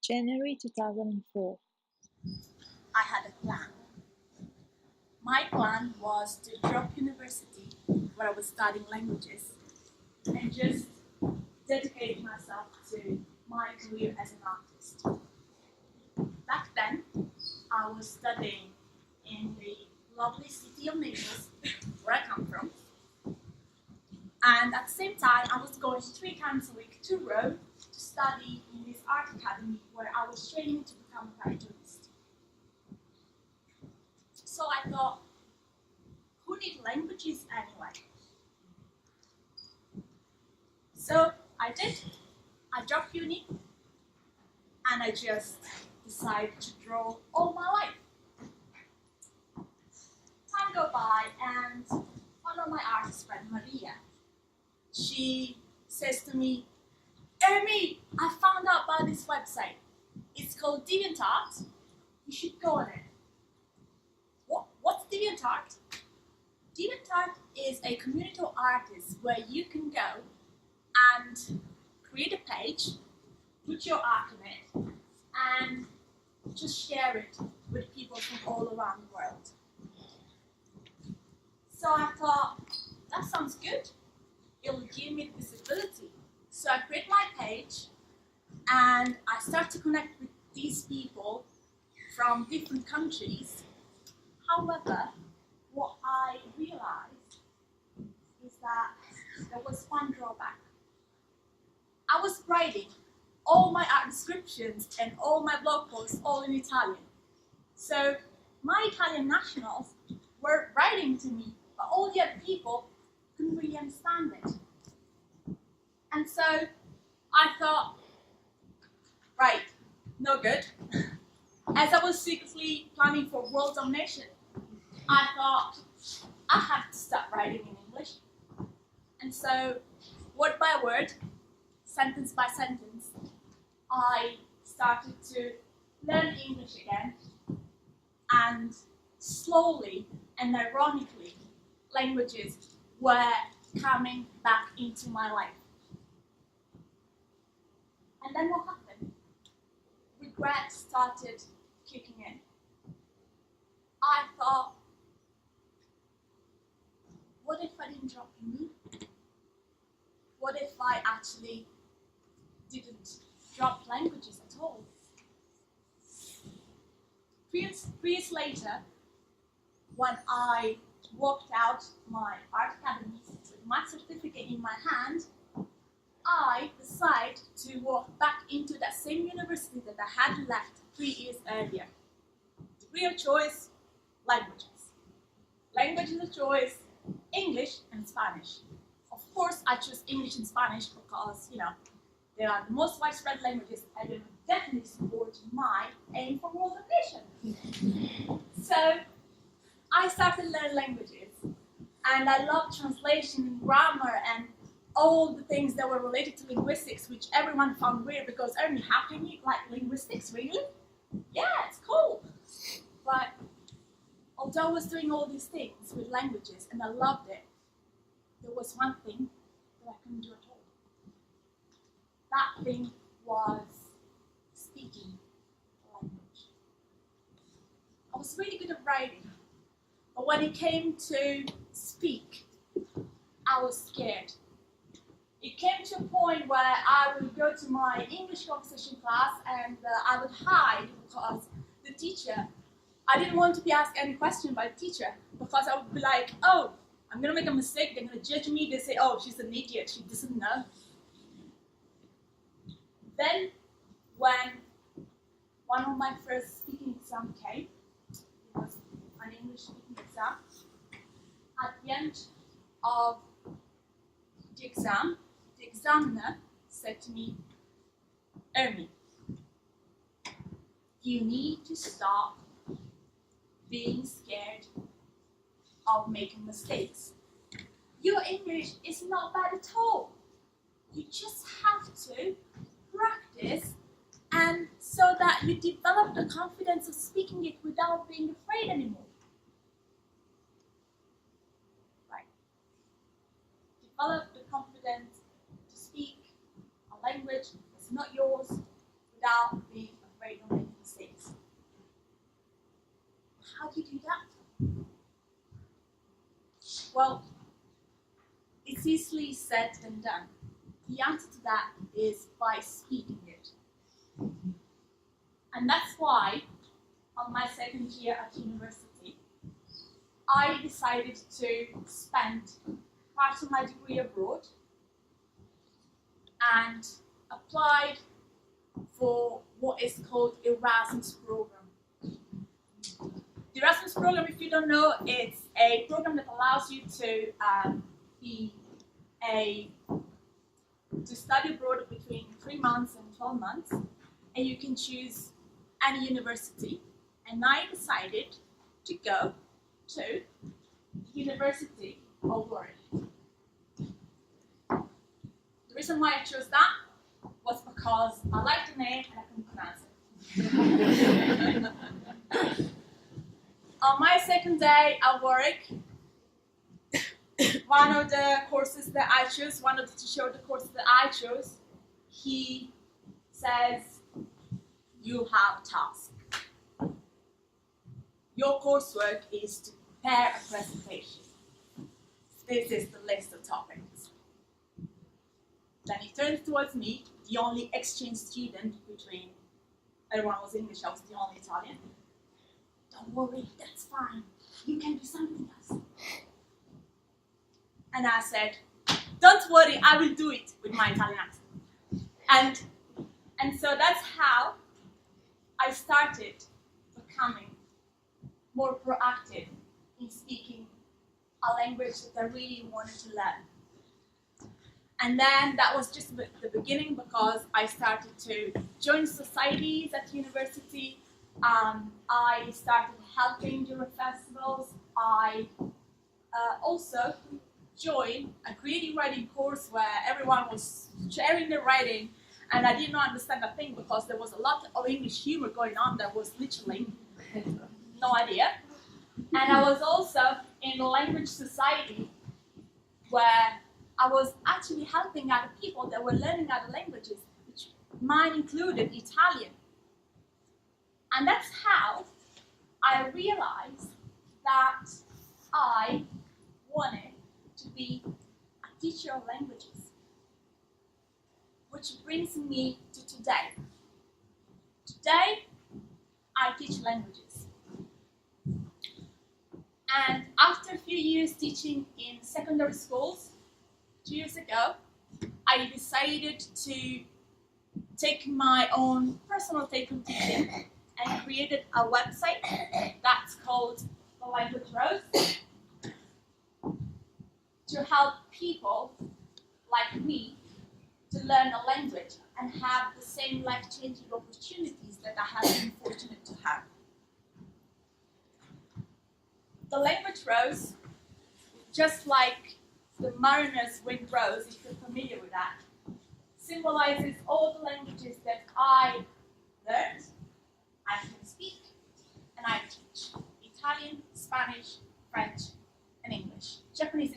January 2004. I had a plan. My plan was to drop university where I was studying languages and just dedicate myself to my career as an artist. Back then, I was studying in the lovely city of Naples, where I come from, and at the same time, I was going 3 times a week to Rome to study in this art academy where I was training to become a cartoonist. So I thought, who needs languages anyway? So I did. I dropped uni and I just decided to draw all my life. Time go by and one of my artist friend, Maria, she says to me, Amy, I found out about this website. It's called DeviantArt. You should go on it. What's DeviantArt? DeviantArt is a community of artists where you can go and create a page, put your art on it, and just share it with people from all around the world. So I thought, that sounds good. It will give me visibility. So I create my page and I start to connect with these people from different countries. However, what I realized is that there was one drawback. I was writing all my art descriptions and all my blog posts all in Italian. So my Italian nationals were writing to me, but all the other people couldn't really understand it. And so I thought, right, no good. As I was secretly planning for world domination, I thought I have to start writing in English. And so, word by word, sentence by sentence, I started to learn English again. And slowly and ironically, languages were coming back into my life. And then what happened? Regret started kicking in. I thought, what if I didn't drop uni? What if I actually didn't drop languages at all? 3 years later, when I walked out my art academy with my certificate in my hand, I decided to walk back into that same university that I had left 3 years earlier. Degree of choice, languages. Languages of choice, English and Spanish. Of course, I chose English and Spanish because, they are the most widespread languages and they would definitely support my aim for world domination. So, I started learning languages and I love translation and grammar and all the things that were related to linguistics, which everyone found weird because, Ernie, how can you like linguistics, really? Yeah, it's cool. But although I was doing all these things with languages and I loved it, there was one thing that I couldn't do at all. That thing was speaking language. I was really good at writing, but when it came to speak, I was scared. It came to a point where I would go to my English conversation class and I would hide because the teacher, I didn't want to be asked any question by the teacher because I would be like, oh, I'm going to make a mistake, they're going to judge me, they say, oh, she's an idiot, she doesn't know. Then, when one of my first speaking exams came, it was an English speaking exam, at the end of the exam, the examiner said to me, Ermi, you need to stop being scared of making mistakes. Your English is not bad at all. You just have to practice and so that you develop the confidence of speaking it without being afraid anymore. Right. Develop the confidence to speak a language that's not yours without being afraid of making mistakes. How do you do that? Well, it's easily said than done. The answer to that is by speaking it. And that's why, on my second year at university, I decided to spend part of my degree abroad and applied for what is called Erasmus program. The Erasmus program, if you don't know, it's a program that allows you to to study abroad between 3 months and 12 months, and you can choose any university. And I decided to go to the University of Warwick. The reason why I chose that was because I liked the name and I couldn't pronounce it. On my second day at Warwick, one of the courses that I chose, one of the teacher of the courses that I chose, he says, you have a task. Your coursework is to prepare a presentation. This is the list of topics. Then he turns towards me, the only exchange student between everyone was English, I was the only Italian. Don't worry, that's fine. You can do something else. And I said, don't worry, I will do it with my Italian accent. And so that's how I started becoming more proactive in speaking a language that I really wanted to learn. And then that was just the beginning, because I started to join societies at university. I started helping during festivals. I also joined a creative writing course where everyone was sharing their writing, and I did not understand a thing because there was a lot of English humor going on that was literally no idea. And I was also in a language society where I was actually helping other people that were learning other languages, which mine included Italian. And that's how I realized that I wanted to be a teacher of languages, which brings me to today. Today, I teach languages. And after a few years teaching in secondary schools, 2 years ago, I decided to take my own personal take on teaching and created a website that's called The Language Rose to help people like me to learn a language and have the same life-changing opportunities that I have been fortunate to have. The Language Rose, just like the Mariner's Wind Rose, if you're familiar with that, symbolizes all the languages that I learned, I can speak, and I teach. Italian, Spanish, French, and English. Japanese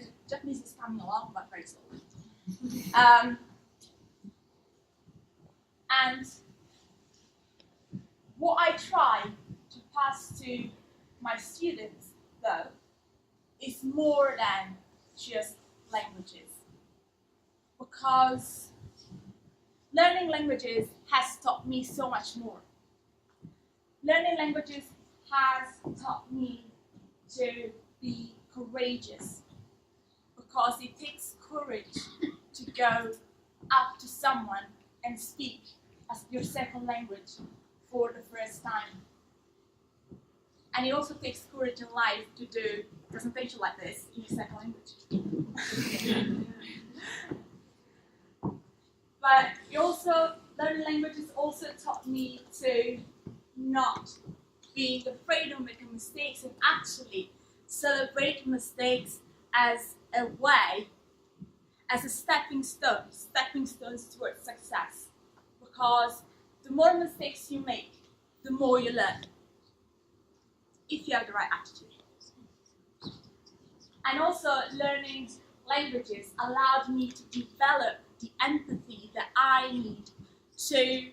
is coming along, but very slowly. And what I try to pass to my students, though, is more than just languages. Because learning languages has taught me so much more. Learning languages has taught me to be courageous, because it takes courage to go up to someone and speak as your second language for the first time. And it also takes courage in life to do a presentation like this in your second language. But learning languages also taught me to not being afraid of making mistakes and actually celebrate mistakes as a way, as a stepping stones towards success. Because the more mistakes you make, the more you learn, if you have the right attitude. And also, learning languages allowed me to develop the empathy that I need to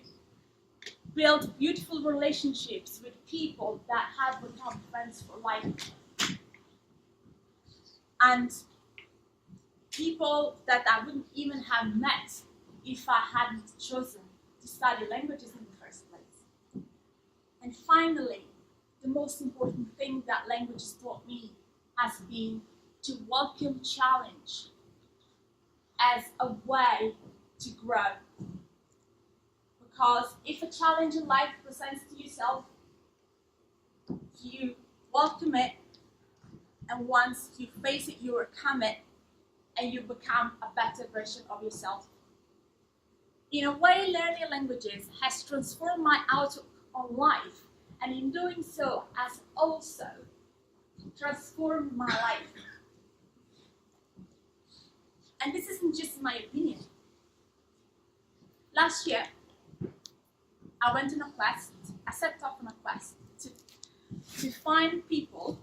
build beautiful relationships with people that have become friends for life. And people that I wouldn't even have met if I hadn't chosen to study languages in the first place. And finally, the most important thing that languages taught me has been to welcome challenge as a way to grow. Because if a challenge in life presents to yourself, you welcome it, and once you face it, you overcome it, and you become a better version of yourself. In a way, learning languages has transformed my outlook on life, and in doing so has also transformed my life. And this isn't just my opinion. Last year, I went on a quest, I set off on a quest to find people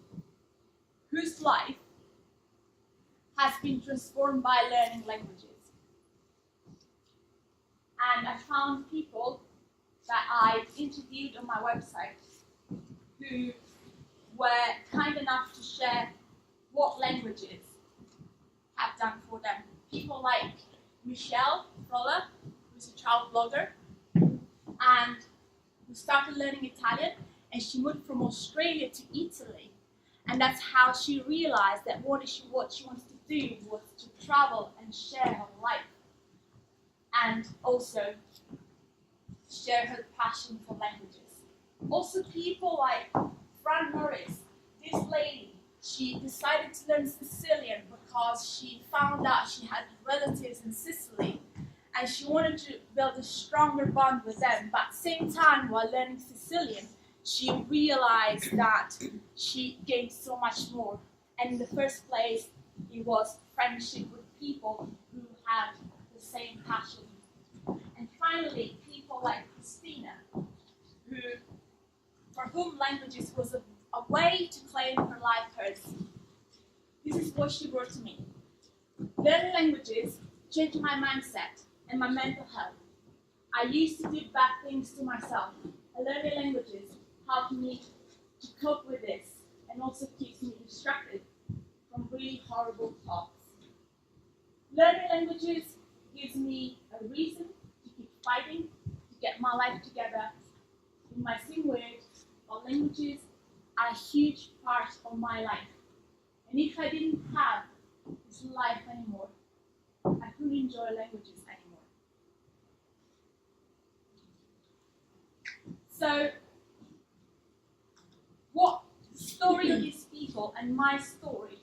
whose life has been transformed by learning languages. And I found people that I interviewed on my website who were kind enough to share what languages have done for them. People like Michelle Frolla, who's a travel blogger, and who started learning Italian, and she moved from Australia to Italy. And that's how she realized that what she wanted to do was to travel and share her life. And also share her passion for languages. Also people like Fran Norris, this lady, she decided to learn Sicilian because she found out she had relatives in Sicily and she wanted to build a stronger bond with them. But at the same time, while learning Sicilian, she realized that she gained so much more. And in the first place, it was friendship with people who had the same passion. And finally, people like Christina, for whom languages was a way to claim her life hers. This is what she wrote to me. Learning languages changed my mindset and my mental health. I used to do bad things to myself. And learning languages helped me to cope with this and also keeps me distracted from really horrible thoughts. Learning languages gives me a reason to keep fighting, to get my life together. In my same way, our languages are a huge part of my life. And if I didn't have this life anymore, I couldn't enjoy languages anymore. So, what the story of these people and my story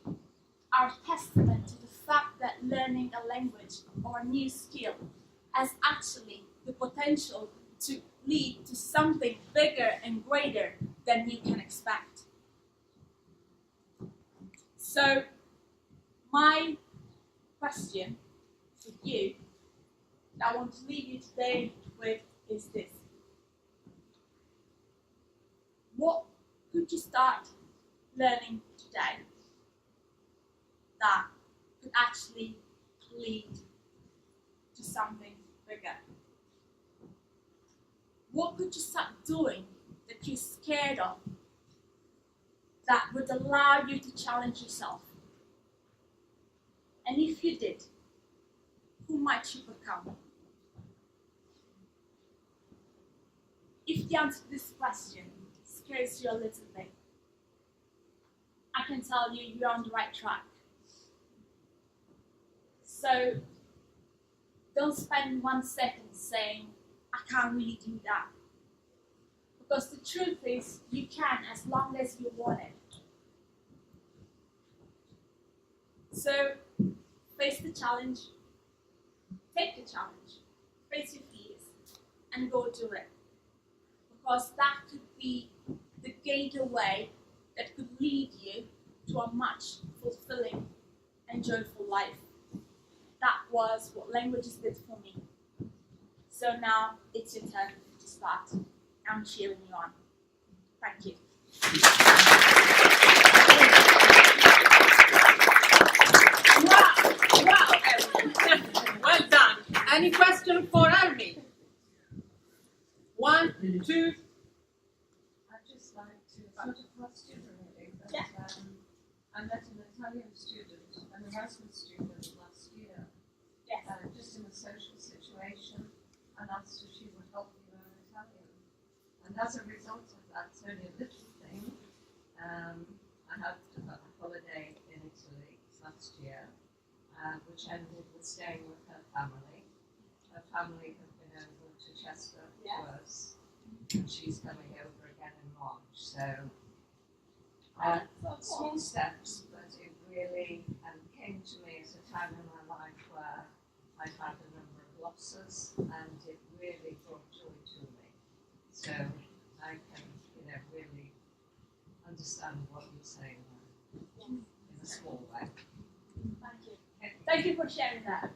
are a testament to the fact that learning a language or a new skill has actually the potential to lead to something bigger and greater than you can expect. So, my question for you that I want to leave you today with is this. What could you start learning today that could actually lead to something bigger? What could you start doing that you're scared of that would allow you to challenge yourself? And if you did, who might you become? If the answer to this question scares you a little bit, I can tell you you're on the right track. So don't spend 1 second saying, I can't really do that. Because the truth is, you can as long as you want it. So face the challenge, take the challenge, face your fears, and go do it. Because that could be the gateway that could lead you to a much fulfilling and joyful life. That was what languages did for me. So now it's your turn to start. I'm cheering you on. Thank you. Wow, well done. Any question for Army? 1, Two. I'd just like to sort of question really, but Yeah. I met an Italian student, an Erasmus student last year, Yes. just in a social situation, and asked if she would help me learn Italian. And as a result of that, it's only a little thing. I had a holiday in Italy last year, which ended with staying with her family. Her family have been over to Chester Yeah. to us, and she's coming over again in March. So small steps, but it really came to me at a time in my life where I'd had a number of losses, and it really brought joy to me. So I can, really understand what you're saying there in a small way. Thank you. Thank you for sharing that.